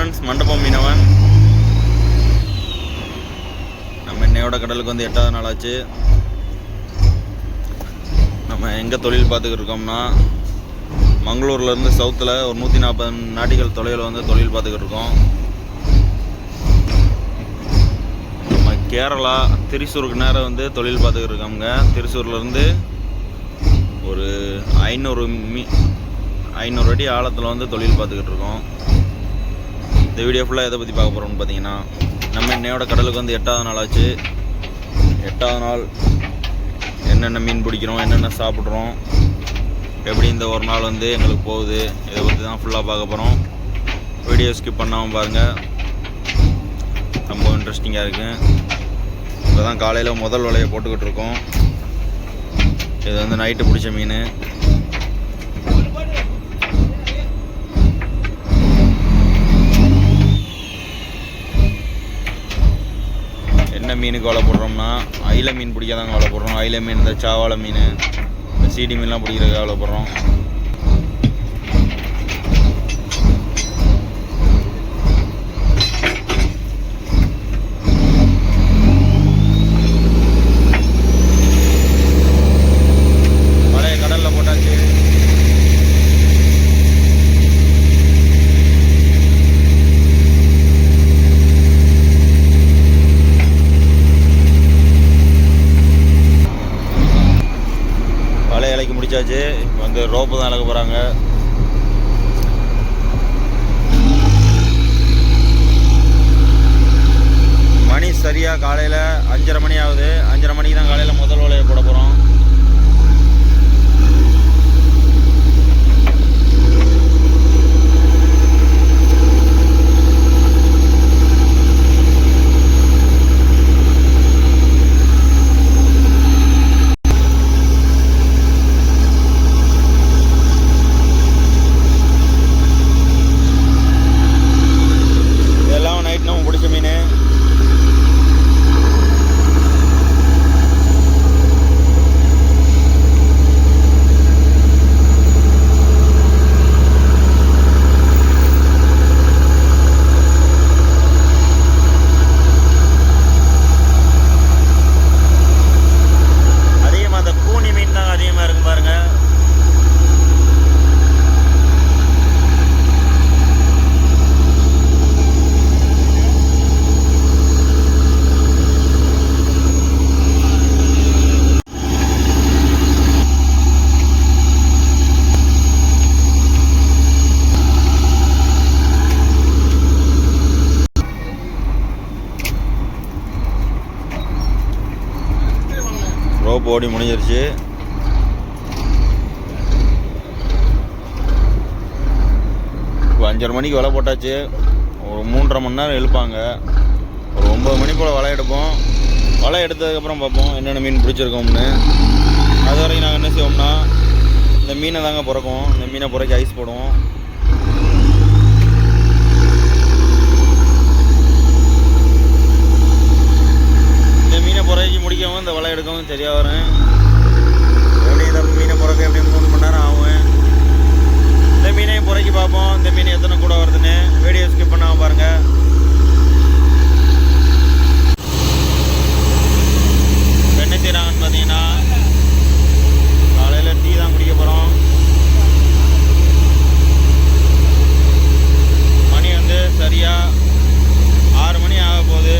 Friends, மண்டபம் மீனவன். நம்ம இன்னையோட கடலுக்கு வந்து 8வது நாள் ஆச்சு. நம்ம எங்கே தொழில் பார்த்துக்கிட்டு இருக்கோம்னா, மங்களூர்லேருந்து சவுத்தில் ஒரு 140 நாட்டிகள் தொலைவில் வந்து தொழில் பார்த்துக்கிட்டு இருக்கோம். நம்ம கேரளா திரிசூருக்கு நேரம் வந்து தொழில் பார்த்துக்கிட்டு இருக்கோங்க. திரிசூர்லேருந்து ஒரு 500 அடி ஆழத்தில் வந்து தொழில் பார்த்துக்கிட்டு இருக்கோம். இந்த வீடியோ ஃபுல்லாக எதை பற்றி பார்க்க போகிறோம்னு பார்த்தீங்கன்னா, நம்ம இன்னையோட கடலுக்கு வந்து 8வது நாள் ஆச்சு. 8வது நாள் என்னென்ன மீன் பிடிக்கிறோம், என்னென்ன சாப்பிட்றோம், எப்படி இந்த ஒரு நாள் வந்து எங்களுக்கு போகுது, இதை பற்றி தான் ஃபுல்லாக பார்க்க போகிறோம். வீடியோ ஸ்கிப் பண்ணாமல் பாருங்கள், ரொம்ப இன்ட்ரெஸ்டிங்காக இருக்குது. இப்போ தான் காலையில் முதல் வலையை போட்டுக்கிட்டு இருக்கோம். இது வந்து நைட்டு பிடிச்ச மீன். என்ன மீனுக்கு வலை போடுறோம்னா, அயில மீன் பிடிக்காதாங்க வலை போடுறோம். அயில மீன், இந்த சாவாளை மீன், இந்த சீடி மீன்லாம் பிடிக்கிறதுக்காக வலை போடுறோம். வலையை கடலில் போட்டாச்சு. இலைக்கு முடிச்சாச்சு. வந்து ரோப்பு தான் இழக்க போகிறாங்க. மணி சரியாக காலையில் 5:30 மணி ஆகுது. 5:30 மணிக்கு தான் காலையில் முதல் வலையை போட போகிறோம். ரோப் ஓடி முடிஞ்சிருச்சு. இப்போ 5:30 மணிக்கு வலை போட்டாச்சு. ஒரு 3.5 மணி நேரம் இழுப்பாங்க. ஒரு 9 மணி போல் வலை எடுப்போம். வலை எடுத்ததுக்கப்புறம் பார்ப்போம் என்னென்ன மீன் பிடிச்சிருக்கோம்னு. அது வரைக்கும் நாங்கள் என்ன செய்வோம்னா, இந்த மீனை தாங்க பிறக்கும். இந்த மீனை பிறக்கி ஐஸ் போடுவோம். புறக்கி முடிக்கவும் இந்த வலை எடுக்கவும் சரியாக வரும். எப்படி இந்த மீனை புறக்க எப்படி 3 மணி நேரம் ஆகும். இந்த மீனையும் புறக்கி பார்ப்போம், இந்த மீன் எத்தனை கூட வருதுன்னு. வீடியோ ஸ்கிப் பண்ணாமல் பாருங்கள். என்ன செய்கிறாங்கன்னு பார்த்தீங்கன்னா, காலையில் டீ தான் குடிக்க போகிறோம். மணி வந்து சரியாக 6 மணி ஆக போகுது.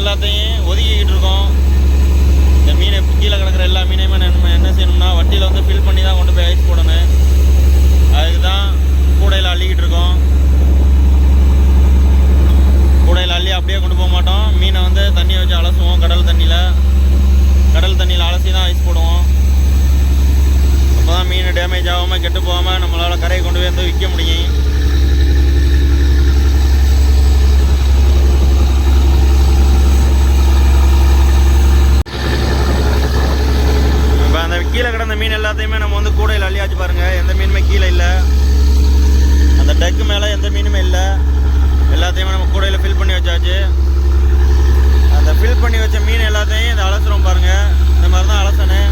எல்லாத்தையும் ஒதுக்கிக்கிட்டு இருக்கோம். இந்த மீனை கீழே கிடக்கிற எல்லா மீனையுமே நம்ம என்ன செய்யணும்னா வண்டியில் வந்து ஃபில் பண்ணி தான் கொண்டு போய் ஐஸ் போடணும். அதுக்கு தான் கூடையில் அள்ளிக்கிட்டு இருக்கோம். கூடையில் அள்ளி அப்படியே கொண்டு போக மாட்டோம். மீனை வந்து தண்ணியை வச்சு அலசுவோம். கடல் தண்ணியில் அலசி தான் ஐஸ் போடுவோம். அப்போ தான் மீன் டேமேஜ் ஆகாமல் கெட்டு போகாமல் நம்மளால் கரையை கொண்டு போய் வந்து விற்க முடியும். இப்போ அந்த கீழே கிடந்த மீன் எல்லாத்தையுமே நம்ம வந்து கூடையில் அள்ளியாச்சு பாருங்கள். எந்த மீனுமே கீழே இல்லை. அந்த டெக்கு மேலே எந்த மீனுமே இல்லை. எல்லாத்தையுமே நம்ம கூடையில் ஃபில் பண்ணி வச்சாச்சு. அந்த ஃபில் பண்ணி வச்ச மீன் எல்லாத்தையும் இந்த அலசுறோம் பாருங்கள். இந்த மாதிரி தான் அலசணும்.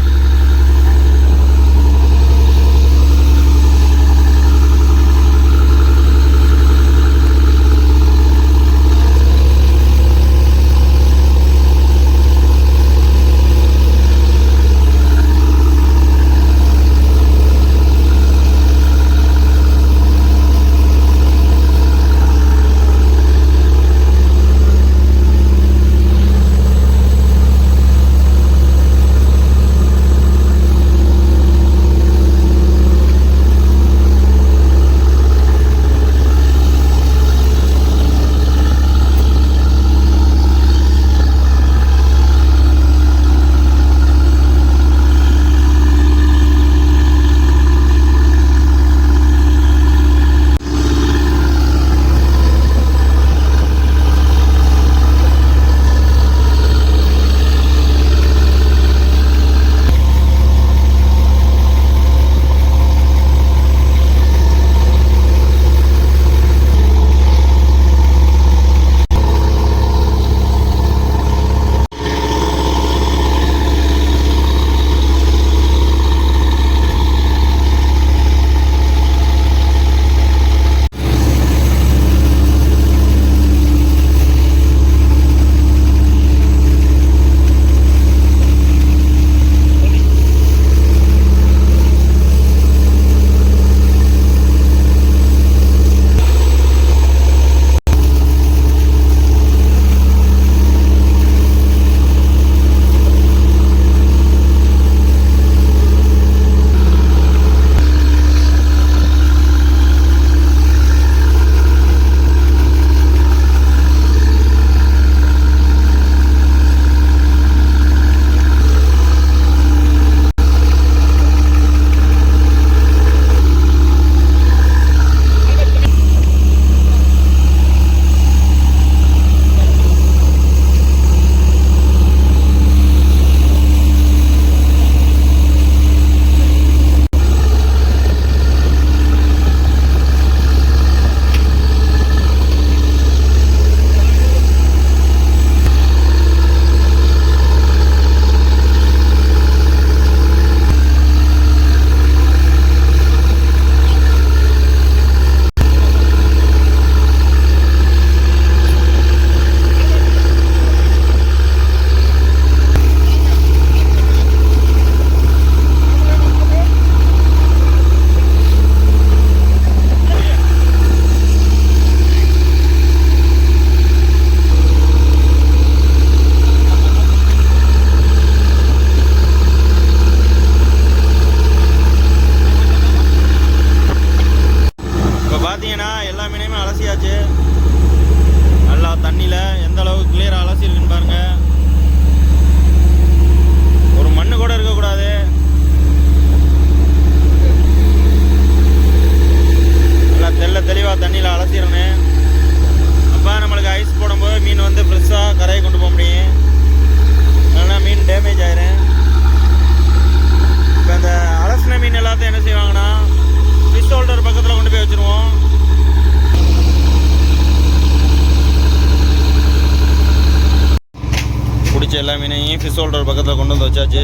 எல்லா மீனையும் ஃபிஷ் ஹோல்டர் பக்கத்தில் கொண்டு வந்து வச்சாச்சு.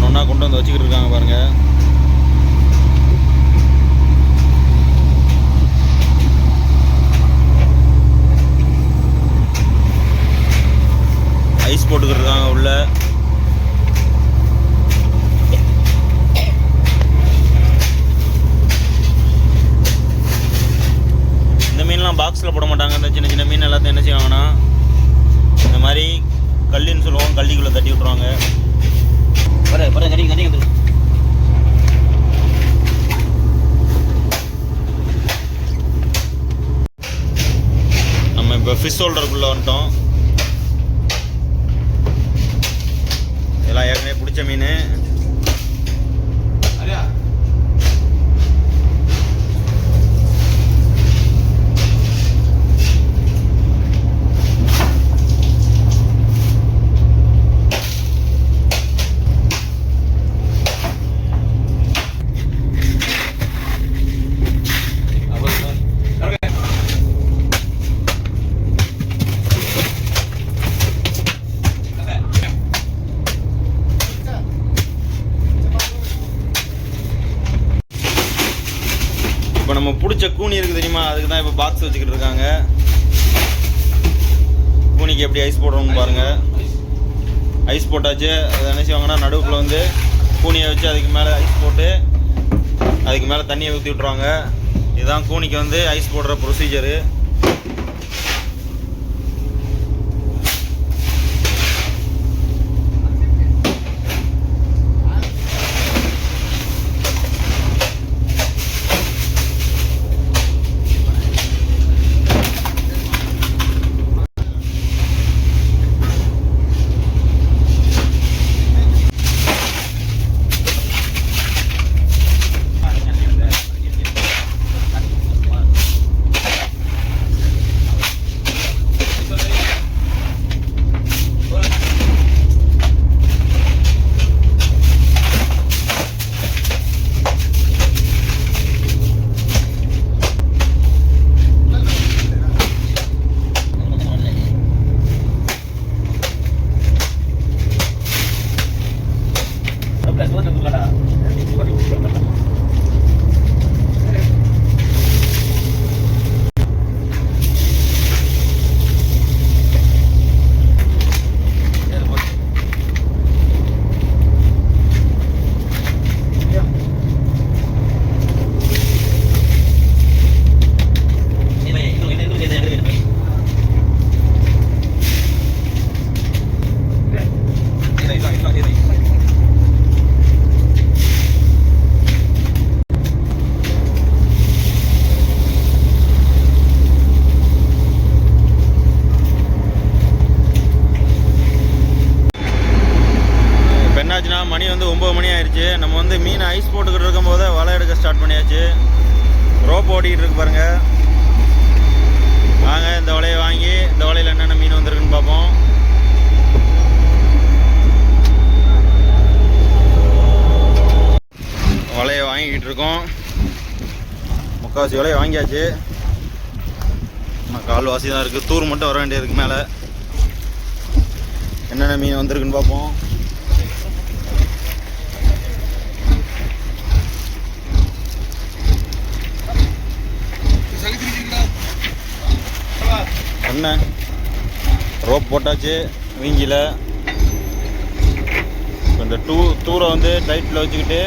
ஒன்றா கொண்டு வந்து வச்சுக்கிட்டு இருக்காங்க பாருங்கள். ஐஸ் போட்டுக்கிட்டு இருக்காங்க உள்ள. இந்த மீன்லாம் பாக்ஸில் போட மாட்டாங்க. இந்த சின்ன சின்ன மீன் எல்லாத்தையும் என்ன செய்வாங்கன்னா சொல்லுவோம், கல்லிக்குள்ளே தட்டி விட்ருவாங்க. நம்ம இப்போ ஃபிஷ் ஹோல்டருக்குள்ளே வந்துட்டோம். இதெல்லாம் ஏற்கனவே பிடிச்ச மீன். இப்போ நம்ம பிடிச்ச கூனி இருக்குது தெரியுமா, அதுக்கு தான் இப்போ பாக்ஸ் வச்சுக்கிட்டு இருக்காங்க. கூனிக்கு எப்படி ஐஸ் போடுறோம்னு பாருங்கள். ஐஸ் போட்டாச்சு. அதை என்ன செய்வாங்கன்னா நடுவுக்குள்ள வந்து கூனியை வச்சு அதுக்கு மேலே ஐஸ் போட்டு அதுக்கு மேலே தண்ணியை ஊற்றி விட்ருவாங்க. இதுதான் கூனிக்கு வந்து ஐஸ் போடுற ப்ரொசீஜரு. மணி வந்து 9 மணி ஆயிடுச்சு. நம்ம வந்து மீன் ஐஸ் போட்டுக்கிட்டு இருக்கும் போது வலை எடுக்க ஸ்டார்ட் பண்ணியாச்சு. ரோப் ஓடிக்கிட்டு இருக்கு பாருங்க. வாங்க இந்த வலையை வாங்கி இந்த வலையில் என்னென்ன மீன் வந்திருக்குன்னு பார்ப்போம். வலையை வாங்கிக்கிட்டு இருக்கோம். முக்கால்வாசி வலையை வாங்கியாச்சு. கால்வாசி தான் இருக்குது. தூர் மட்டும் வர வேண்டியதுக்கு மேலே என்னென்ன மீன் வந்திருக்குன்னு பார்ப்போம். என்ன ரோப் போட்டாச்சு வீங்கில. இந்த தூரை வந்து டைட்டில் வச்சுக்கிட்டு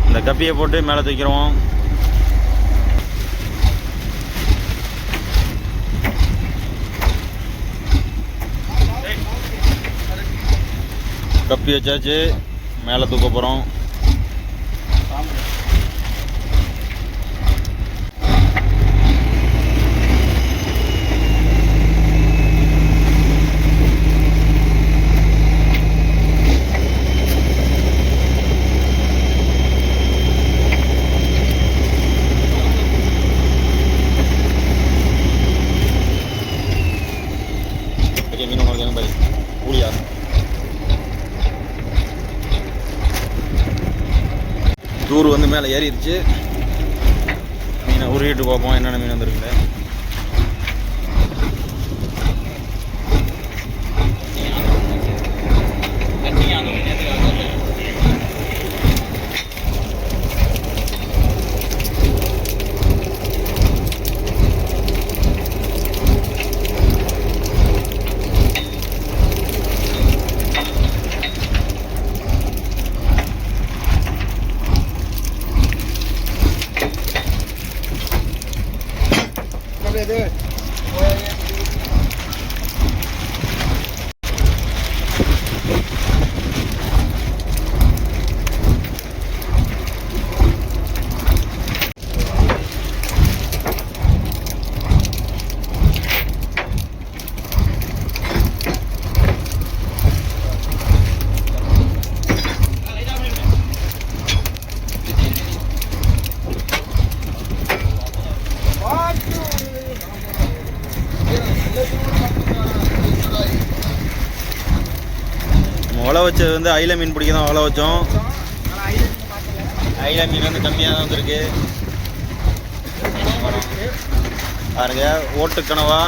இந்த கப்பியை போட்டு மேலே தூக்கிறோம். கப்பி வச்சாச்சு, மேலே தூக்க போகிறோம். தூர் வந்து மேலே ஏறிடுச்சு. மீனை உருகிட்டு பார்ப்போம் என்னென்ன மீன் வந்துருக்குங்க. வலை வச்சது வந்து ஐல மீன் பிடிக்க தான் வலை வச்சோம். ஐல மீன் வந்து கம்மியாக தான் வந்திருக்கு பாருங்க. ஓட்டுக்கணவா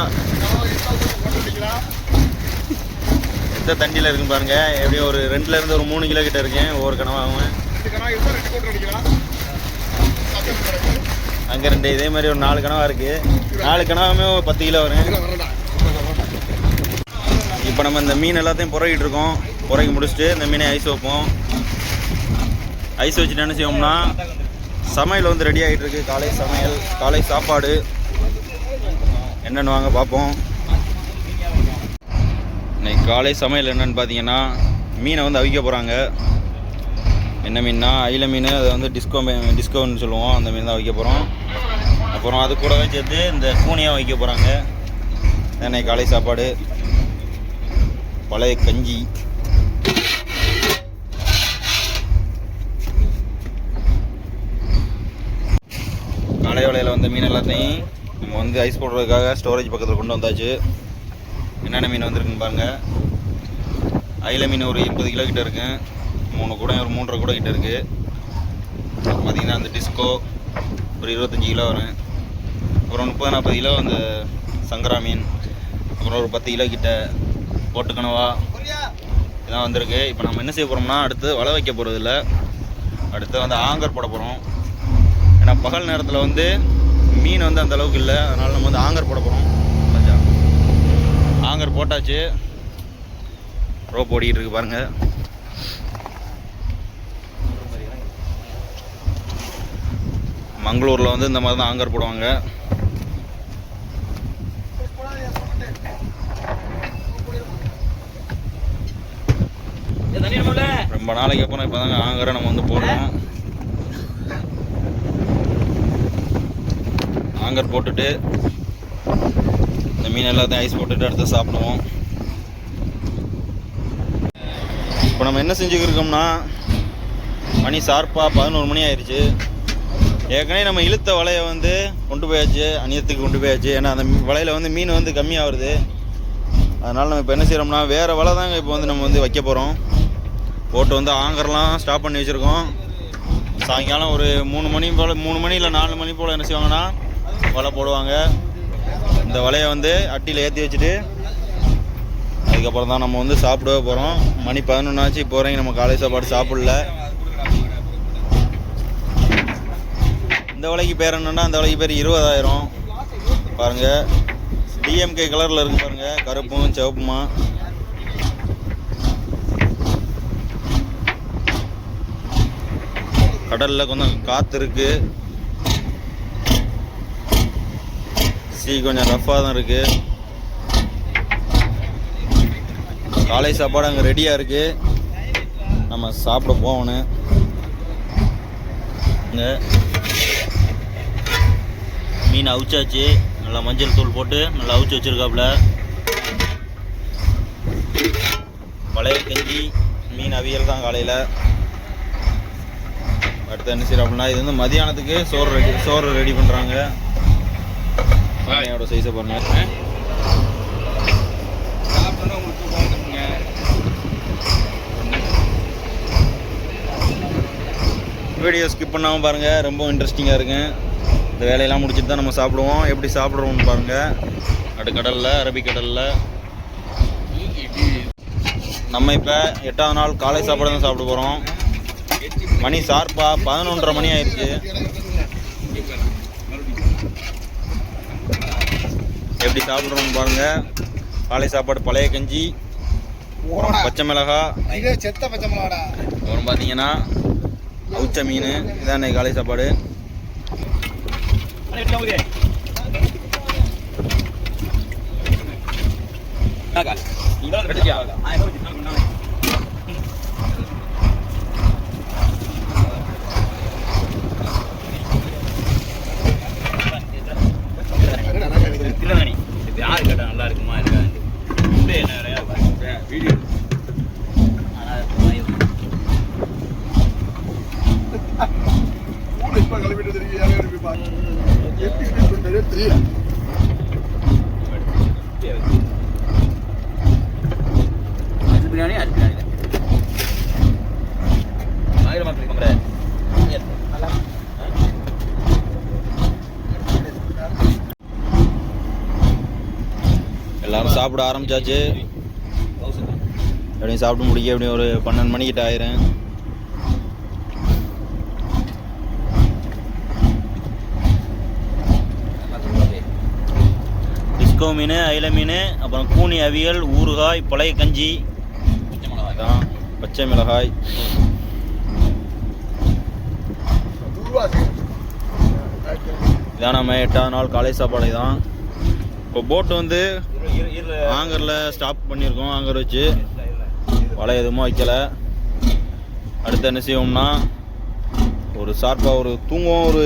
எந்த தண்டியில் இருக்குன்னு பாருங்க. எப்படியும் ஒரு 2லேருந்து ஒரு 3 கிலோ கிட்ட இருக்கேன் ஒவ்வொரு கனவாகவும். அங்கே 2 இதே மாதிரி ஒரு 4 கனவா இருக்குது. 4 கனவாமே 10 கிலோ வரும். இப்போ நம்ம இந்த மீன் எல்லாத்தையும் புறக்கிட்டு இருக்கோம். புறக்கி முடிச்சுட்டு இந்த மீனை ஐஸ் வைப்போம். ஐஸ் வச்சுட்டு என்ன செய்வோம்னா சமையல் வந்து ரெடி ஆகிட்டு இருக்கு. காலை சமையல், காலை சாப்பாடு என்னென்னு வாங்க பார்ப்போம். இன்னைக்கு காலை சமையல் என்னென்னு பார்த்தீங்கன்னா மீனை வந்து அவிக்க போகிறாங்க. என்ன மீன்னா ஐல மீன், அதை வந்து டிஸ்கோன்னு சொல்லுவோம். அந்த மீன் தான் வைக்க போகிறோம். அப்புறம் அது கூடவே சேர்த்து இந்த கூனியாக வைக்க போகிறாங்க. இன்னைக்கு காலை சாப்பாடு பழைய கஞ்சி. காலை வேளையில் வந்த மீன் எல்லாத்தையும் நம்ம வந்து ஐஸ் போடுறதுக்காக ஸ்டோரேஜ் பக்கத்தில் கொண்டு வந்தாச்சு. என்னென்ன மீன் வந்திருக்குன்னு பாருங்கள். ஐல மீன் ஒரு 80 கிலோ கிட்ட இருக்குது. 3 கூட ஒரு 3.5 கூட கிட்ட இருக்குது. பார்த்திங்கன்னா அந்த டிஸ்கோ ஒரு 25 கிலோ வரும். அப்புறம் 30-40 கிலோ அந்த சங்கரா மீன். அப்புறம் ஒரு 10 கிலோ கிட்ட போட்டுக்கணவா இதெல்லாம் வந்திருக்கு. இப்போ நம்ம என்ன செய்ய போகிறோம்னா அடுத்து வலை வைக்க போகிறது இல்லை, அடுத்து வந்து ஆங்கர் போட போகிறோம். ஏன்னா பகல் நேரத்தில் வந்து மீன் வந்து அந்த அளவுக்கு இல்லை, அதனால் நம்ம வந்து ஆங்கர் போட போகிறோம். ஆங்கர் போட்டாச்சு. ரோப் ஓடிக்கிட்டு இருக்கு பாருங்கள். மங்களூரில் வந்து இந்த மாதிரி தான் ஆங்கர் போடுவாங்க. ரொம்ப நாளைக்கு அப்புறம் இப்போ தாங்க ஆங்கரை நம்ம வந்து போடுறோம். ஆங்கர் போட்டுட்டு இந்த மீன் எல்லாத்தையும் ஐஸ் போட்டுட்டு அடுத்து சாப்பிடுவோம். இப்போ நம்ம என்ன செஞ்சுக்கிருக்கோம்னா மணி ஷார்ப்பாக 11 மணி ஆயிடுச்சு. ஏற்கனவே நம்ம இழுத்த வலையை வந்து கொண்டு போயாச்சு, அந்நியத்துக்கு கொண்டு போயாச்சு. ஏன்னா அந்த வலையில் வந்து மீன் வந்து கம்மியாகுது. அதனால் நம்ம இப்போ என்ன செய்கிறோம்னா வேறு வலை தாங்க இப்போ வந்து நம்ம வந்து வைக்க போகிறோம். போட்டு வந்து ஆங்கர்லாம் ஸ்டாப் பண்ணி வச்சுருக்கோம். சாயங்காலம் ஒரு 3 மணி போல், 3 மணி இல்லை 4 மணி போல் என்ன செய்வாங்கன்னா வலை போடுவாங்க. இந்த வலையை வந்து அட்டியில் ஏற்றி வச்சுட்டு அதுக்கப்புறம் தான் நம்ம வந்து சாப்பிடவே போகிறோம். மணி 11 ஆச்சு. இப்போ வரைக்கும் நம்ம காலை சாப்பாடு சாப்பிடல. இந்த வலைக்கு பேர் என்னென்னா அந்த வலைக்கு பேர் 20,000 பாருங்கள். டிஎம்கே கலரில் இருக்குது பாருங்கள், கருப்பும் சிவப்புமா. கடலில் கொஞ்சம் காற்று இருக்குது, சீ கொஞ்சம் ரஃப்பாக தான் இருக்குது. காலை சாப்பாடு அங்கே ரெடியாக இருக்குது, நம்ம சாப்பிட போகணும். இங்கே மீன் அவிச்சாச்சு, நல்லா மஞ்சள் தூள் போட்டு நல்லா அவிச்சு வச்சுருக்காப்புல. பழைய கஞ்சி மீன் அவியல் தான் காலையில். அடுத்து என்ன செய்யறோம் அப்படின்னா இது வந்து மதியானத்துக்கு சோறு ரெடி பண்ணுறாங்க. பானையோட சைஸை பாருங்க. வீடியோ ஸ்கிப் பண்ணாமல் பாருங்கள், ரொம்ப இன்ட்ரெஸ்டிங்காக இருக்குங்க. இந்த வேலையெல்லாம் முடிச்சுட்டு தான் நம்ம சாப்பிடுவோம். எப்படி சாப்பிட்றோம்னு பாருங்கள். நடுக்கடலில், அரபிக்கடலில். நம்ம இப்போ 8ஆவது நாள் காலை சாப்பாடு தான் சாப்பிட போகிறோம். மணி ஷார்ப்பாக 11:30 மணி ஆயிடுச்சு. எப்படி சாப்பிட்றோம்னு பாருங்கள். காலை சாப்பாடு பழைய கஞ்சி, பச்சை மிளகாய், அப்புறம் பார்த்தீங்கன்னா அவுச்ச மீன். இதான் இன்னைக்கு காலை சாப்பாடு. யாரு கேட்டா நல்லா இருக்குமா இருக்காது வீடியோ எல்லோரும் சாப்பிட ஆரம்பித்தாச்சு. எப்படியும் சாப்பிட்டு முடிக்க எப்படியும் ஒரு 12 மணிக்கிட்ட ஆயிரும். டிஸ்கோ மீன், அயில மீன், அப்புறம் கூனி அவியல், ஊறுகாய், பழைய கஞ்சி, பச்சை மிளகாய். இதான் நம்ம 8வது நாள் காலை சாப்பாடு தான். இப்போ போட்டு வந்து ஆங்கரில் ஸ்டாப் பண்ணியிருக்கோம். ஆங்கர் வச்சு வலை எதுவும் வைக்கலை. அடுத்து என்ன செய்வோம்னா ஒரு ஷார்ப்பாக ஒரு தூங்குவோம். ஒரு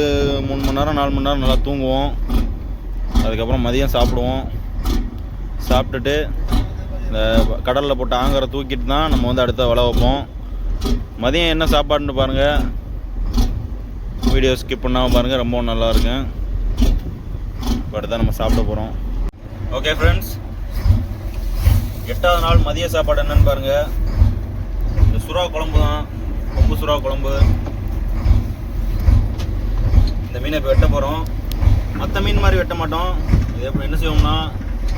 3 மணி நேரம் 4 மணி நேரம் நல்லா தூங்குவோம். அதுக்கப்புறம் மதியம் சாப்பிடுவோம். சாப்பிட்டுட்டு இந்த கடலில் போட்ட ஆங்கரை தூக்கிட்டு தான் நம்ம வந்து அடுத்த வலை வைப்போம். மதியம் என்ன சாப்பாடுன்னு பாருங்கள். வீடியோ ஸ்கிப் பண்ணாமல் பாருங்கள், ரொம்பவும் நல்லாயிருக்கும். இப்போ அடுத்த நம்ம சாப்பிட போகிறோம். ஓகே ஃப்ரெண்ட்ஸ், 8வது நாள் மதிய சாப்பாடு என்னன்னு பாருங்கள். இந்த சுறா குழம்பு தான், கொம்பு சுறா குழம்பு. இந்த மீனை இப்போ வெட்ட போகிறோம். மற்ற மீன் மாதிரி வெட்ட மாட்டோம். இது எப்படி என்ன செய்வோம்னா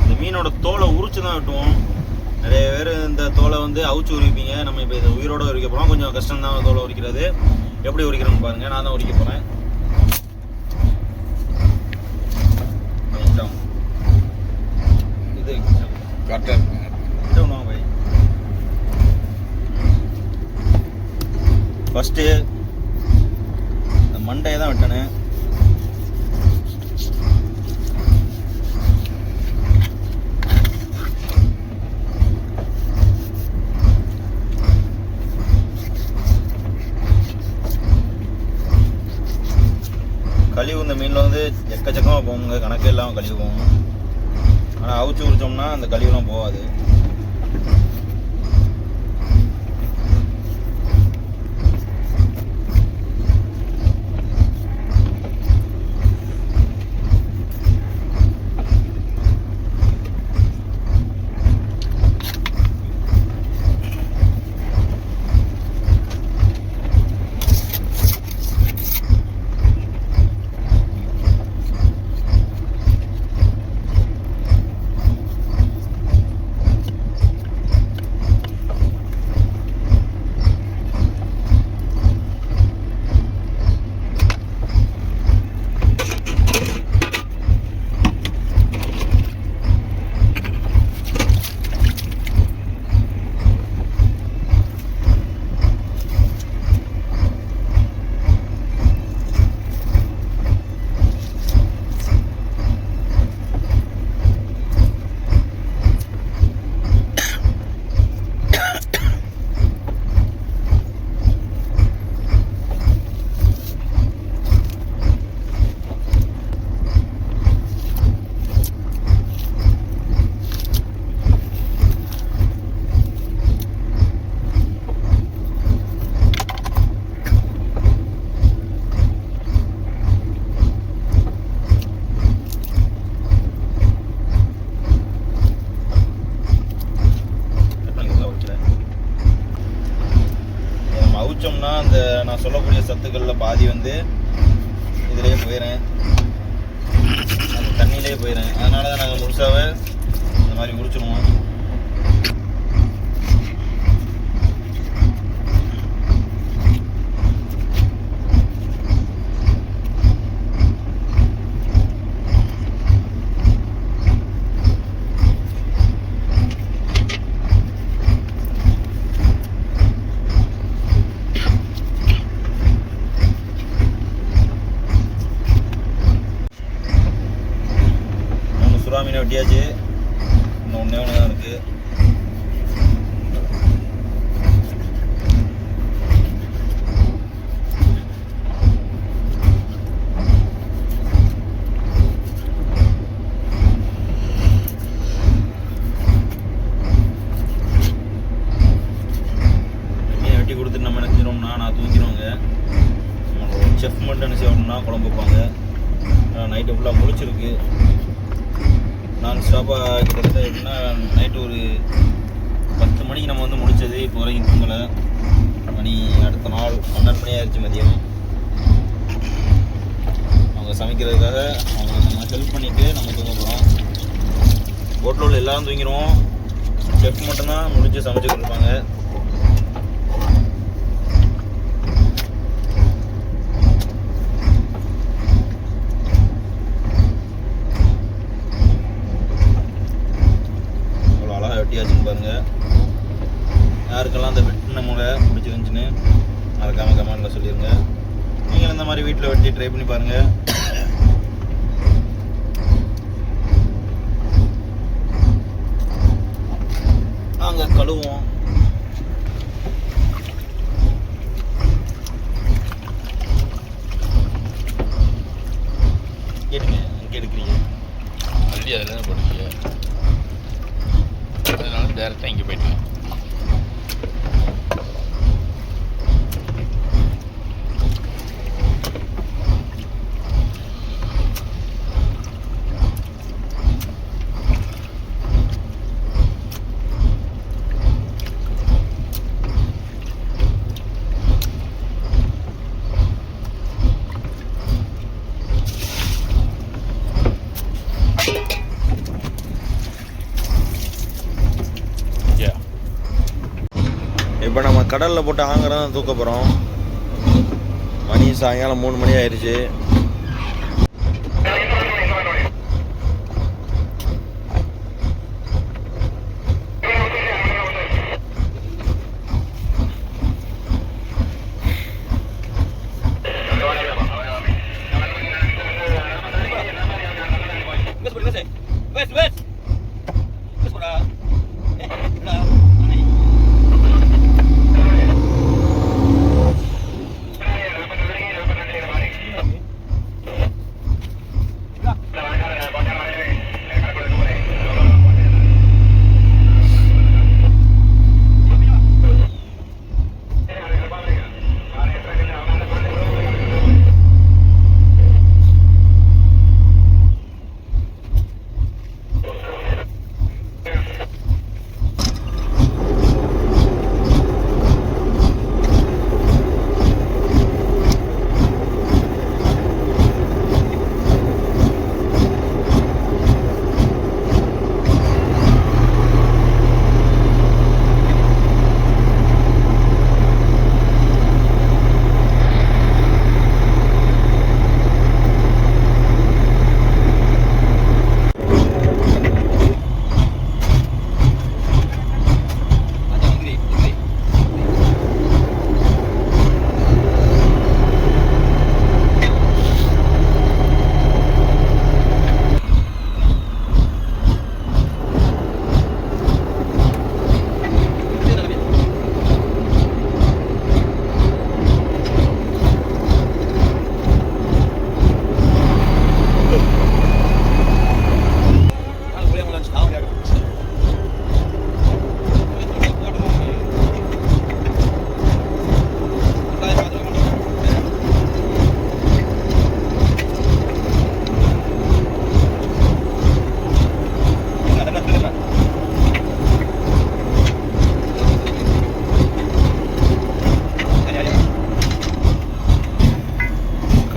இந்த மீனோட தோலை உரிச்சு தான் வெட்டுவோம். நிறைய பேர் இந்த தோலை வந்து அவிச்சு உரிப்பீங்க. நம்ம இப்போ இதை உயிரோடு உரிக்க போகிறோம். கொஞ்சம் கஷ்டம் தான் தோலை உரிக்கிறது. எப்படி உரிக்கிறோன்னு பாருங்கள். நான் தான் உரிக்க போகிறேன். இது ஃபஸ்ட்டு இந்த மண்டையை தான் வெட்டணும். கழிவு இந்த மீனில் வந்து எக்கச்சக்கமாக போகுங்க, கணக்கே இல்லாமல் கழிவு போகும். ஆனால் அவிச்சு உரிச்சோம்னா அந்த கழிவுலாம் போகாது. அவிச்சோம்னா அந்த நான் சொல்லக்கூடிய சத்துக்களில் பாதி வந்து இதிலேயே போயிடும், அந்த தண்ணியிலே போயிடும். அதனால தான் நாங்கள் முழுசாவே இந்த மாதிரி உரிச்சிடுவோம். மீனை வெட்டியாச்சு. இன்னும் ஒன்றே ஒன்று தான் இருக்குது. மீனை வெட்டி கொடுத்துட்டு நம்ம என்ன செஞ்சோம்னா நான் தூங்கிடுவோங்க. செஃப் மட்டும் என்ன செய்யணும்னா குழம்பு வைப்பாங்க. நைட்டு ஃபுல்லாக முழிச்சிருக்கு. நான் ஸ்டாப்பாக கிட்டத்தட்ட எப்படின்னா நைட்டு ஒரு 10 மணிக்கு நம்ம வந்து முடித்தது. இப்போ வரைக்கும் தூங்கலை. மணி அடுத்த நாள் 12 மணி ஆயிடுச்சு மதியம். அவங்க சமைக்கிறதுக்காக அவங்க நம்ம ஹெல்ப் பண்ணிவிட்டு நம்ம தூங்க போகிறோம். போட்டில் உள்ள எல்லாரும் தூங்கிடுவோம். செஃப் மட்டும்தான் முடிச்சு சமைச்சு கொடுப்பாங்க. அவ்வளோ அழகாக வெட்டியாச்சுன்னு பாருங்க. யாருக்கெல்லாம் அந்த வெட்டின முறை பிடிச்சிருந்துச்சின்னு மறக்காமல் கமெண்ட்டில் சொல்லிடுங்க. நீங்கள் இந்த மாதிரி வீட்டில் வெட்டி ட்ரை பண்ணி பாருங்கள். நாங்கள் கழுவோம். கேட்டுங்க, இங்கே எடுக்கிறீங்க மல்லி அதில் தான் போடுவீங்க, அதனால டேரெக்டாக இங்கே போயிட்டேன். இப்போ நம்ம கடலில் போட்டு ஆங்கரை தான் தூக்க போகிறோம். மணி சாயங்காலம் 3 மணி ஆயிடுச்சு.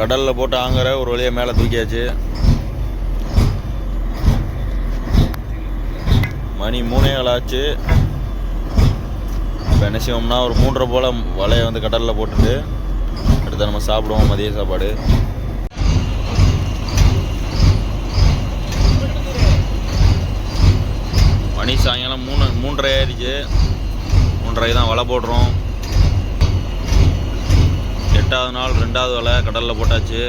கடலில் போட்டு ஆங்கரை ஒரு வழியாக மேலே தூக்கியாச்சு. மணி 3 ஆச்சு. இப்போ என்ன செய்வோம்னா ஒரு 3:30 போல் வலையை வந்து கடலில் போட்டுட்டு அடுத்து நம்ம சாப்பிடுவோம் மதிய சாப்பாடு. மணி சாயங்காலம் 3:30 ஆயிடுச்சு. 3:30 தான் வலை போடுறோம். 8வது நாள் 2வது வலை கடலில் போட்டாச்சு.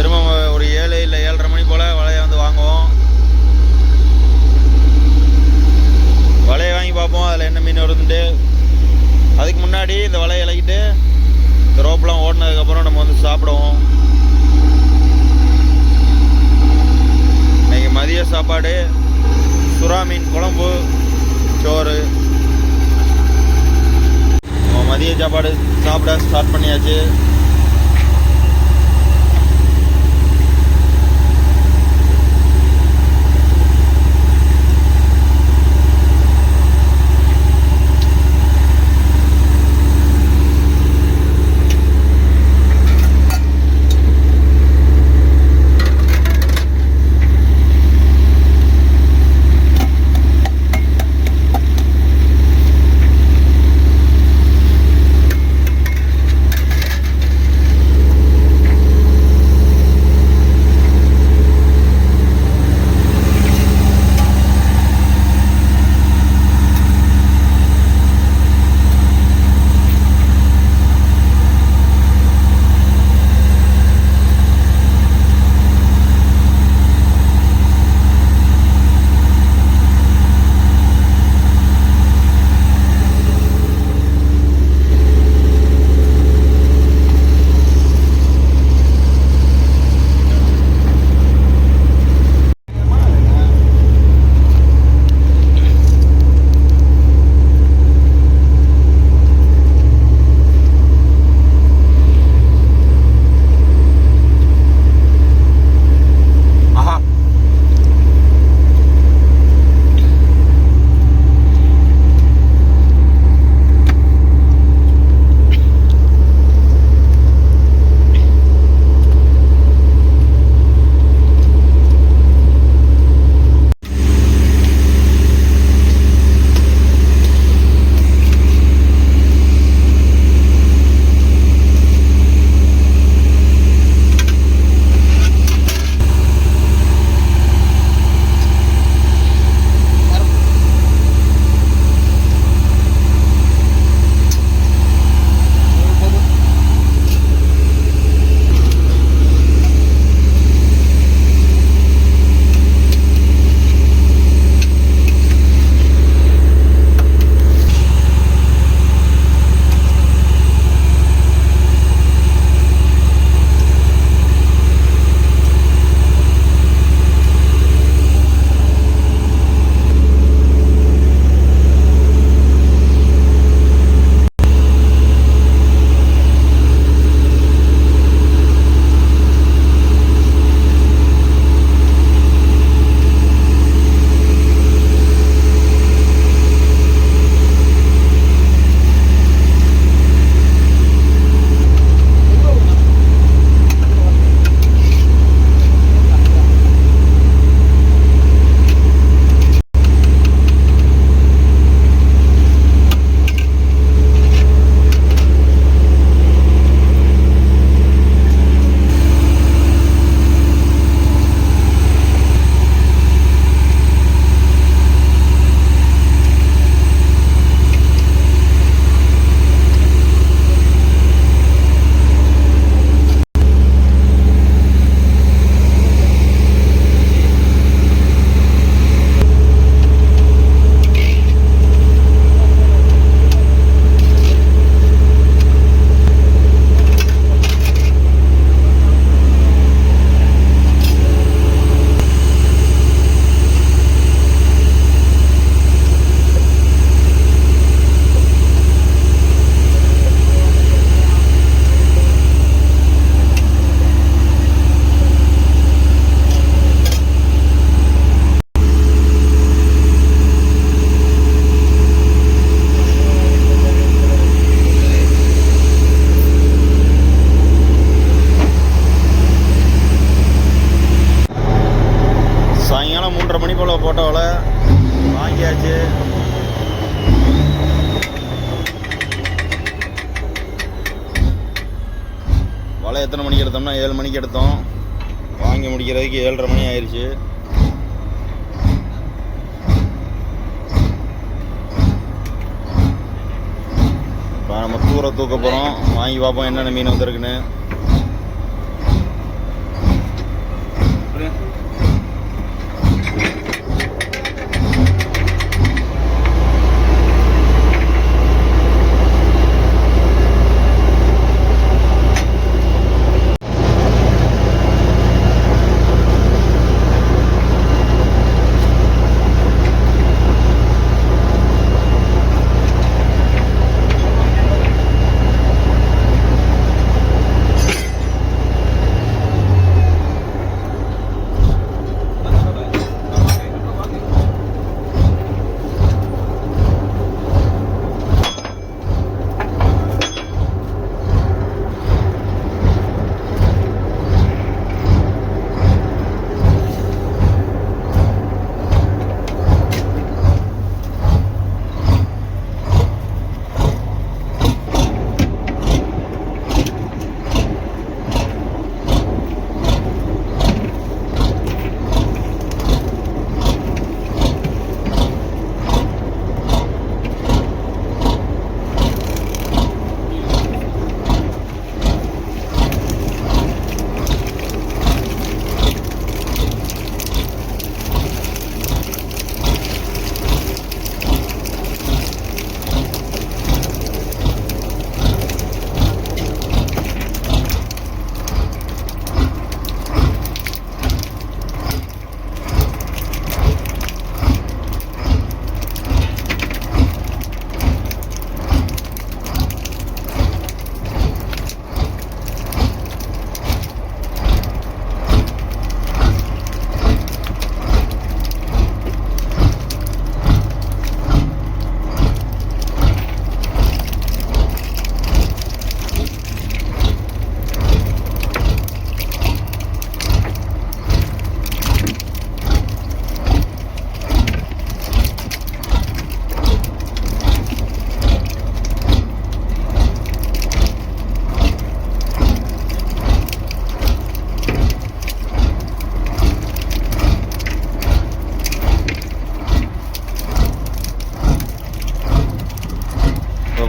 திரும்ப ஒரு 7 இல்லை 7:30 மணி போல் வலையை வந்து வாங்குவோம். வலையை வாங்கி பார்ப்போம் அதில் என்ன மீன் வருதுன்ட்டு. அதுக்கு முன்னாடி இந்த வலையை இலக்கிட்டு இந்த ரோப்பெலாம் ஓடினதுக்கப்புறம் நம்ம வந்து சாப்பிடுவோம். இன்னைக்கு மதிய சாப்பாடு சுறா மீன் குழம்பு, சோறு. மதிய சாப்பாடு சாப்பிட ஸ்டார்ட் பண்ணியாச்சு. சாயங்காலம் 3:30 மணி போல் போட்ட வலை வாங்கியாச்சு. வலை எத்தனை மணிக்கு எடுத்தோம்னா 7 மணிக்கு எடுத்தோம். வாங்கி முடிக்கிறதுக்கு 7:30 மணி ஆயிடுச்சு. இப்போ நம்ம தூர தூக்க போகிறோம். வாங்கி பார்ப்போம் என்னென்ன மீன் வந்திருக்குன்னு.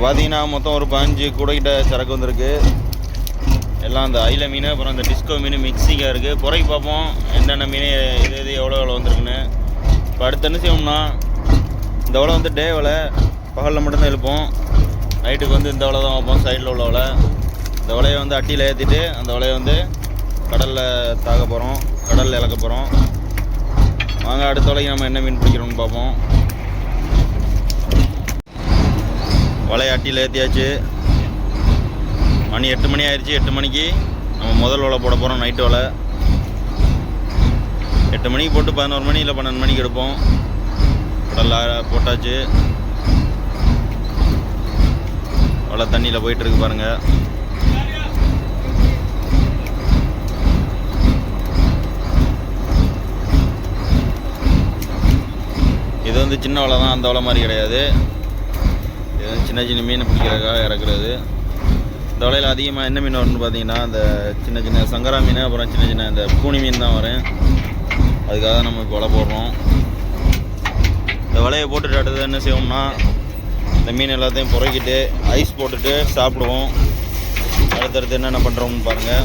பார்த்தீங்கன்னா மொத்தம் ஒரு 15 கூடைக்கிட்ட சரக்கு வந்திருக்கு. எல்லாம் அந்த ஐல மீன், அப்புறம் அந்த டிஸ்கோ மீன் மிக்சிங்காக இருக்குது. குறைக்கு பார்ப்போம் என்னென்ன மீன் இது எவ்வளோ வந்திருக்குன்னு. இப்போ அடுத்து என்ன செய்வோம்னா, இந்த வலை வந்து டே வலை, பகலில் மட்டும்தான் எழுப்போம். நைட்டுக்கு வந்து இந்த வலை தான் வைப்போம், சைடில் உள்ள வலை. இந்த வலையை வந்து அட்டியில் ஏற்றிட்டு அந்த வலையை வந்து கடலில் தாக போகிறோம், கடலில் இழக்க போகிறோம். வாங்க அடுத்த வலைக்கு நம்ம என்ன மீன் பிடிக்கிறோம்னு பார்ப்போம். வலையை அட்டியில் ஏற்றியாச்சு. மணி 8 மணி ஆயிடுச்சு. 8 மணிக்கு நம்ம முதல் வலை போட போகிறோம், நைட்டு வலை. 8 மணிக்கு போட்டு 11 மணி இல்லை 12 மணிக்கு எடுப்போம். கடலில் போட்டாச்சு. வலை தண்ணியில் போயிட்டுருக்கு பாருங்கள். இது வந்து சின்ன வலை தான், அந்த வலை மாதிரி கிடையாது. இது வந்து சின்ன சின்ன மீன் பிடிக்கிறதுக்காக இறக்குறது. இந்த வலையில் அதிகமாக என்ன மீன் வரும்னு பார்த்தீங்கன்னா, இந்த சின்ன சின்ன சங்கரா மீன், அப்புறம் சின்ன சின்ன இந்த கூனி மீன் தான் வரும். அதுக்காக தான் நம்ம இப்போ வலை போடுறோம். இந்த வலையை போட்டுட்டு அடுத்தது என்ன செய்வோம்னா, இந்த மீன் எல்லாத்தையும் புறக்கிட்டு ஐஸ் போட்டுட்டு சாப்பிடுவோம். அடுத்தடுத்து என்னென்ன பண்ணுறோம்னு பாருங்கள்.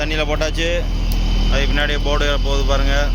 தண்ணியில் போட்டாச்சு. அதுக்கு பின்னாடியே போர்டு போகுது பாருங்கள்.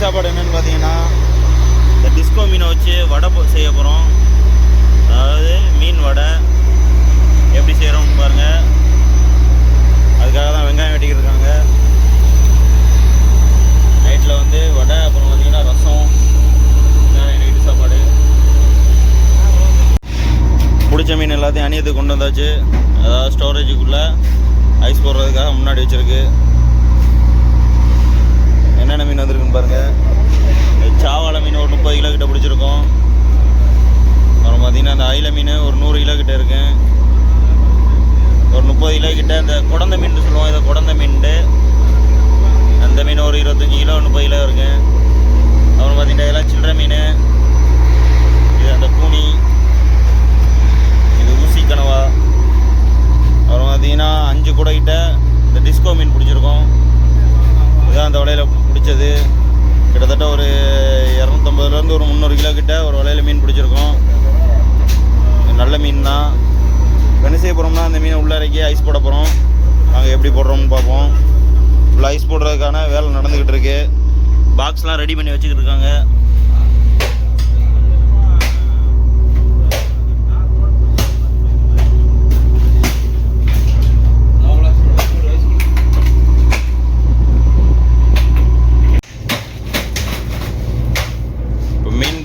சாப்பாடு என்னென்னு பார்த்தீங்கன்னா இந்த டிஸ்கோ மீனை வச்சு வடை செய்ய போகிறோம். அதாவது மீன் வடை எப்படி செய்கிறோம்னு பாருங்கள். அதுக்காக தான் வெங்காயம் வெட்டிக்கிட்டு இருக்காங்க. நைட்டில் வந்து வடை, அப்புறம் பார்த்தீங்கன்னா ரசம், நைட்டு சாப்பாடு. பிடிச்ச மீன் எல்லாத்தையும் அணியத்துக்கு கொண்டு வந்தாச்சு. அதாவது ஸ்டோரேஜுக்குள்ளே ஐஸ் போடுறதுக்காக முன்னாடி வச்சுருக்கு. என்னென்ன மீன் வந்திருக்குன்னு பாருங்கள். சாவாழை மீன் ஒரு 30 கிலோ கிட்ட பிடிச்சிருக்கோம். அப்புறம் பார்த்திங்கன்னா அந்த அயில மீன் ஒரு 100 கிலோ கிட்ட இருக்கு. ஒரு 30 கிலோ கிட்ட இந்த குடந்த மீன் சொல்லுவோம், இதை குடந்த மீன். அந்த மீன் ஒரு 25 கிலோ 30 கிலோ இருக்கு. அப்புறம் பார்த்திங்கன்னா இதெல்லாம் சில்லறை மீன். இது அந்த கூனி, இது ஊசி கனவா. அப்புறம் பார்த்திங்கன்னா 5 கூட கிட்ட இந்த டிஸ்கோ மீன் பிடிச்சிருக்கோம். இதுதான் அந்த வலையில் பிடிச்சது. கிட்டத்தட்ட ஒரு 250லேருந்து ஒரு 300 கிலோ கிட்ட ஒரு வலையில் மீன் பிடிச்சிருக்கோம். நல்ல மீன் தான். என்ன செய்ய போகிறோம்னா அந்த மீனை உள்ளே இறக்கி ஐஸ் போட போகிறோம். நாங்கள் எப்படி போடுறோம்னு பார்ப்போம். உள்ள ஐஸ் போடுறதுக்கான வேலை நடந்துக்கிட்டு இருக்கு. பாக்ஸ்லாம் ரெடி பண்ணி வச்சுக்கிட்டு இருக்காங்க.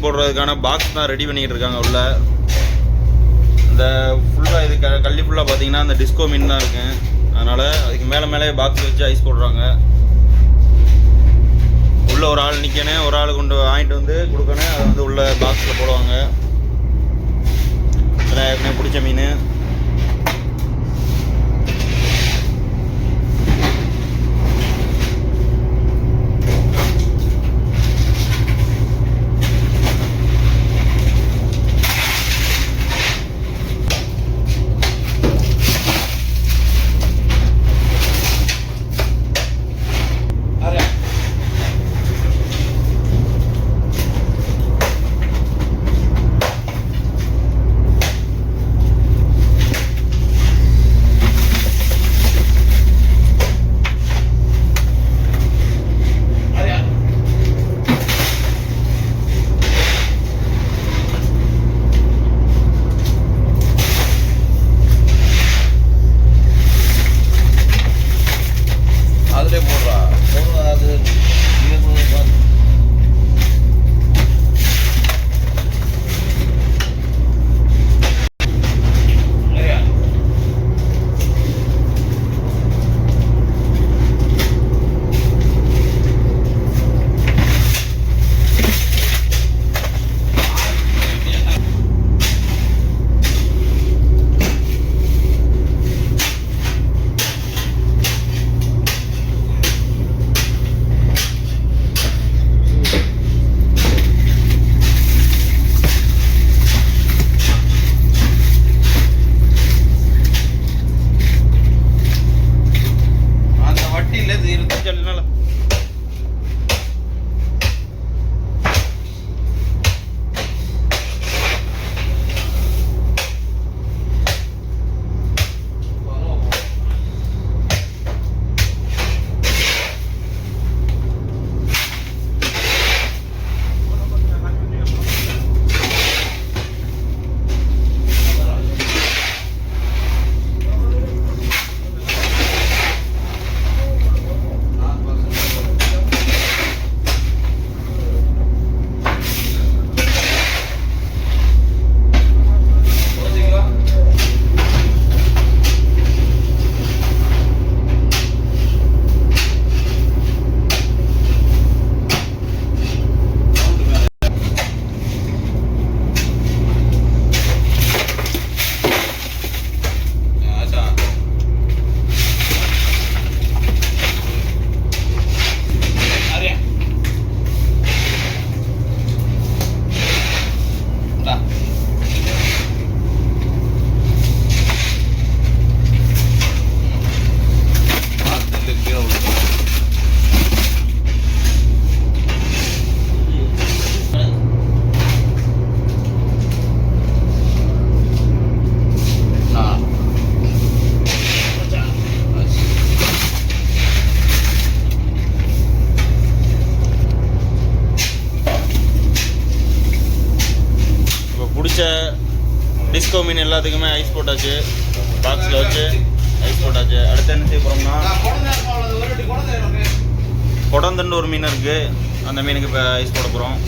போடுறதுக்கான பாக்ஸ் தான் ரெடி பண்ணிக்கிட்டு இருக்காங்க உள்ள. இந்த ஃபுல்லாக இது கள்ளி ஃபுல்லாக பார்த்தீங்கன்னா அந்த டிஸ்கோ மீன் தான் இருக்கு. அதனால் அதுக்கு மேலே பாக்ஸ் வச்சு ஐஸ் போடுறாங்க. உள்ள ஒரு ஆள் நிற்கணும், ஒரு ஆள் கொண்டு வாங்கிட்டு வந்து கொடுக்கணும். அதை வந்து உள்ள பாக்ஸில் போடுவாங்க. இதெல்லாம் ஏற்கனவே பிடிச்ச மீன். டிஸ்கோ மீன் எல்லாத்துக்குமே ஐஸ் போட்டாச்சு, பாக்ஸில் வச்சு ஐஸ் போட்டாச்சு. அடுத்து என்ன செய்ய போகிறோம்னா குடந்தண்டு ஒரு மீன் இருக்குது, அந்த மீனுக்கு இப்போ ஐஸ் போட போகிறோம்.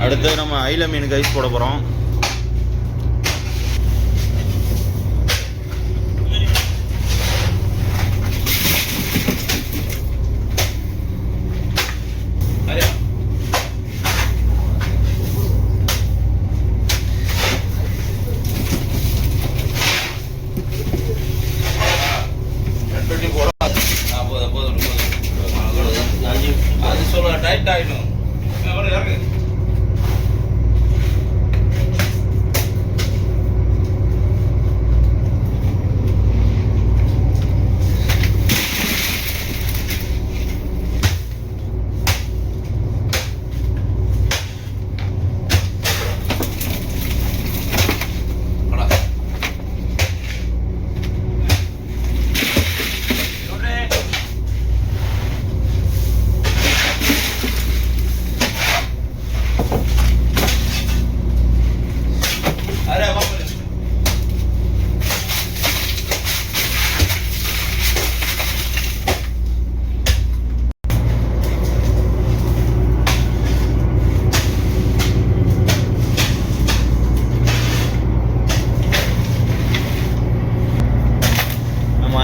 அடுத்து நம்ம ஐல மீனுக்கு ஐஸ் போட போகிறோம். அது சொல்ல டைட் ஆகிடும்.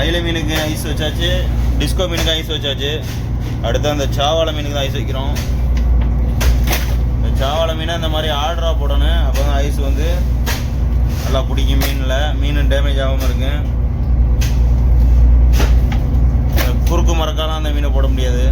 ஐல மீனுக்கு ஐஸ் வச்சாச்சு, டிஸ்கோ மீனுக்கு ஐஸ் வச்சாச்சு. அடுத்து அந்த சாவாளை மீனுக்கு தான் ஐஸ் வைக்கிறோம். இந்த சாவாளை மீனை இந்த மாதிரி ஆர்டராக போடணும், அப்போ தான் ஐஸ் வந்து நல்லா பிடிக்கும் மீனில், மீன் டேமேஜ் ஆகாமல் இருக்கு. குறுக்கு மரக்காலாம் அந்த மீனை போட முடியாது.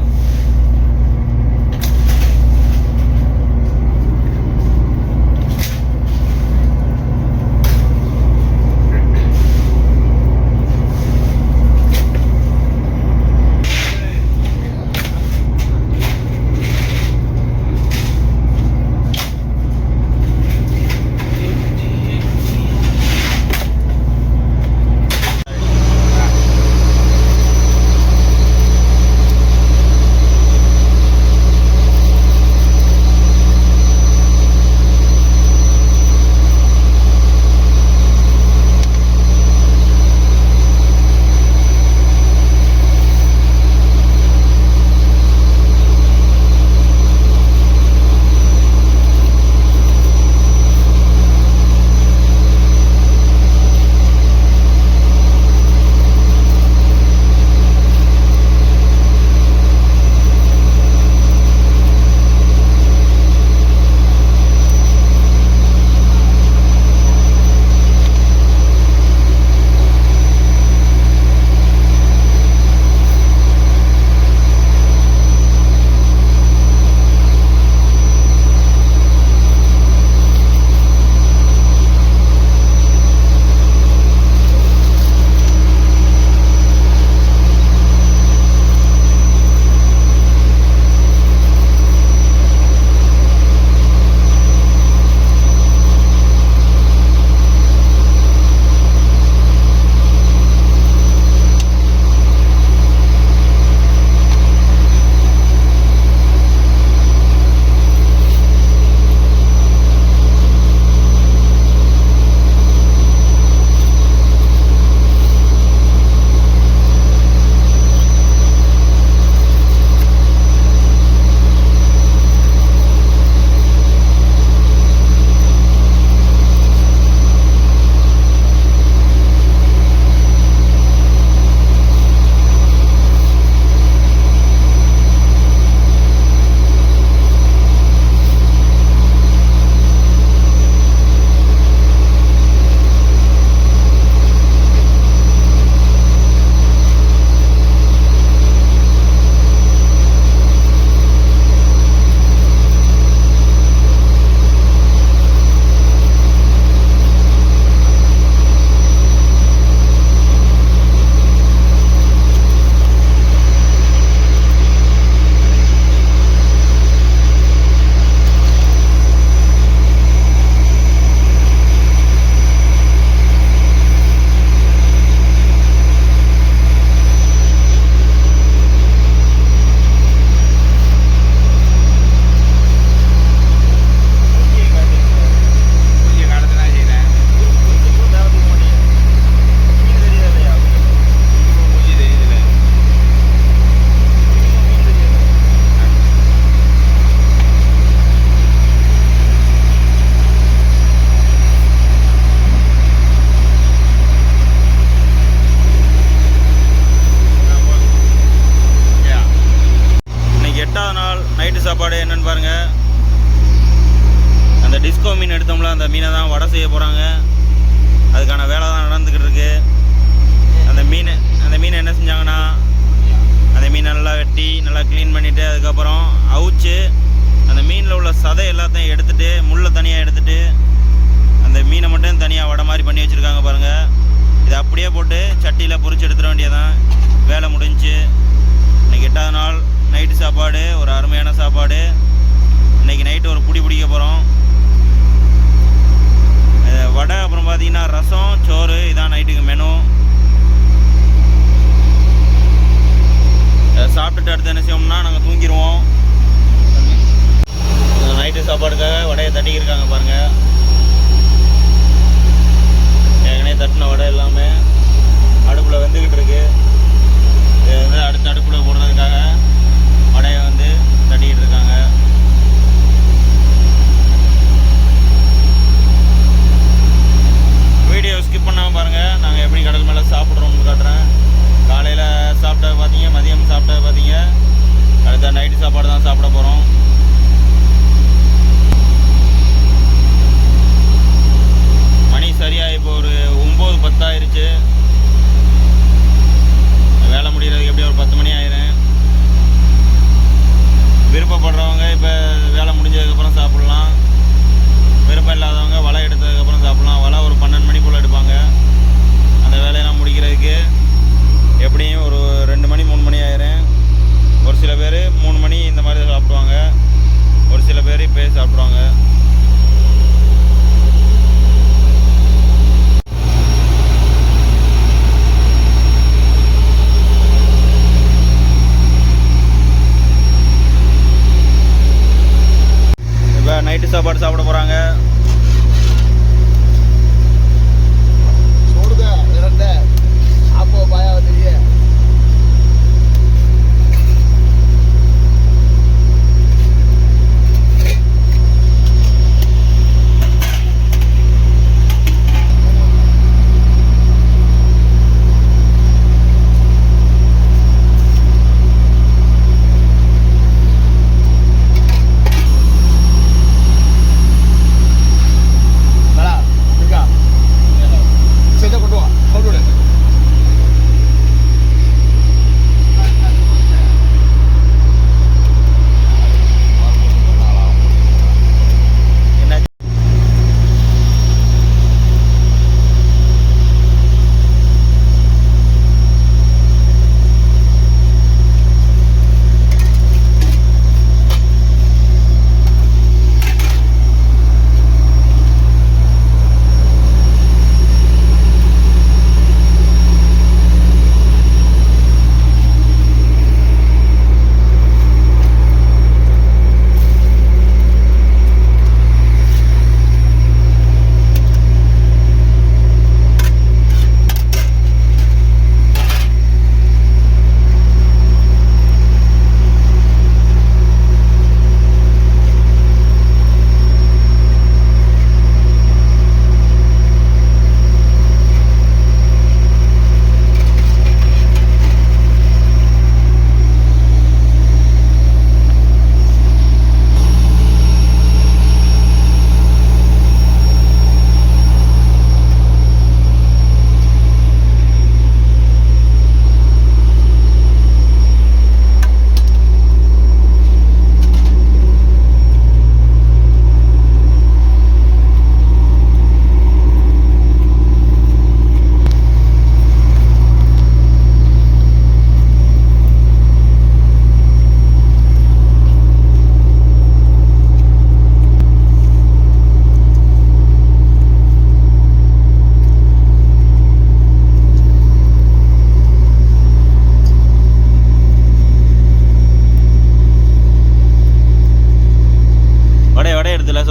மீன் எடுத்தோம்ல அந்த மீனை தான் வடை செய்ய போகிறாங்க. அதுக்கான வேலை தான் நடந்துக்கிட்டு இருக்கு. அந்த மீனை என்ன செஞ்சாங்கன்னா அந்த மீனை நல்லா வெட்டி நல்லா க்ளீன் பண்ணிவிட்டு அதுக்கப்புறம் அவிச்சு அந்த மீனில் உள்ள சதை எல்லாத்தையும் எடுத்துகிட்டு முள்ளை தனியாக எடுத்துகிட்டு அந்த மீனை மட்டும் தனியாக வடை மாதிரி பண்ணி வச்சுருக்காங்க பாருங்கள். இதை அப்படியே போட்டு சட்டியில் பொரிச்சு எடுத்துட வேண்டியதான். வேலை முடிஞ்சு. இன்றைக்கி 8வது நாள் நைட்டு சாப்பாடு ஒரு அருமையான சாப்பாடு. இன்றைக்கி நைட்டு ஒரு பிடிக்க போகிறோம். வடை அப்புறம் பார்த்தீங்கன்னா ரசம் சோறு இதான் நைட்டுக்கு மெனு. சாப்பிட்டுட்டு அடுத்து என்ன செய்வோம்னா நாங்கள் தூங்கிடுவோம். நைட்டு சாப்பாடுக்காக வடையை தட்டிக்கிருக்காங்க பாருங்கள். ஏற்கனவே தட்டின வடை எல்லாமே அடுப்பில் வெந்துக்கிட்டு இருக்கு. இது வந்து அடுத்த அடுப்பில் போடுறதுக்காக வடையை வந்து தட்டிக்கிட்டு இருக்காங்க. வீடியோ ஸ்கிப் பண்ணாமல் பாருங்கள். நாங்கள் எப்படி கடல் மேலே சாப்பிட்றோம்னு காட்டுறேன். காலையில் சாப்பிட்டது பார்த்தீங்க, மதியம் சாப்பிட்டது பார்த்தீங்க. அடுத்த நைட்டு சாப்பாடு தான் சாப்பிட போகிறோம். மணி சரியாக இப்போ ஒரு 9:10 ஆயிடுச்சு. வேலை முடிகிறதுக்கு எப்படி ஒரு 10 மணி ஆயிரும். விருப்பப்படுறவங்க இப்போ வேலை முடிஞ்சதுக்கப்புறம் சாப்பிட்லாம். விருப்பம் இல்லாதவங்க வலை எடுத்ததுக்கப்புறம் சாப்பிட்லாம். வலை ஒரு 12 மணி போல் எடுப்பாங்க. அந்த வேலையெல்லாம் முடிக்கிறதுக்கு எப்படியும் ஒரு 2 மணி 3 மணி ஆயிரும். ஒரு சில பேர் 3 மணி இந்த மாதிரி சாப்பிடுவாங்க. ஒரு சில பேர் இப்போ சாப்பிடுவாங்க. இப்போ நைட்டு சாப்பாடு சாப்பிட போகிறாங்க.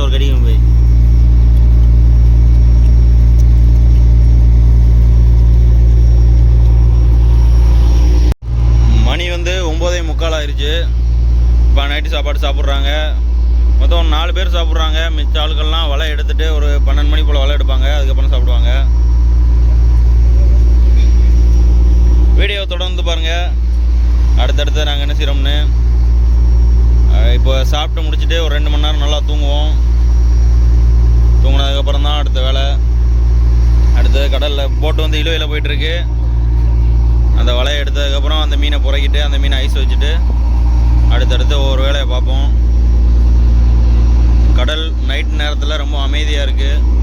ஒரு கடிக்கும் போய் மணி வந்து 9:45 ஆயிடுச்சு. இப்போ நைட்டு சாப்பாடு சாப்பிட்றாங்க. மொத்தம் 4 பேர் சாப்பிட்றாங்க. மிச்ச ஆளுக்கள்லாம் வலை எடுத்துகிட்டு ஒரு 12 மணி போல் வலை எடுப்பாங்க. அதுக்கப்புறம் சாப்பிடுவாங்க. வீடியோ தொடர்ந்து பாருங்கள். அடுத்தடுத்து நாங்கள் என்ன செய்கிறோம்னு. இப்போ சாப்பிட்டு முடிச்சுட்டு ஒரு 2 மணி நேரம் நல்லா தூங்குவோம். தான் அடுத்த வேலை. அடுத்தது கடலில் போட்டு வந்து இழுவையில் போயிட்டுருக்கு. அந்த வலையை எடுத்ததுக்கப்புறம் அந்த மீனை புறக்கிட்டு அந்த மீனை ஐஸ் வச்சுட்டு அடுத்தடுத்து ஒவ்வொரு வேலையை பார்ப்போம். கடல் நைட் நேரத்தில் ரொம்ப அமைதியாக இருக்குது.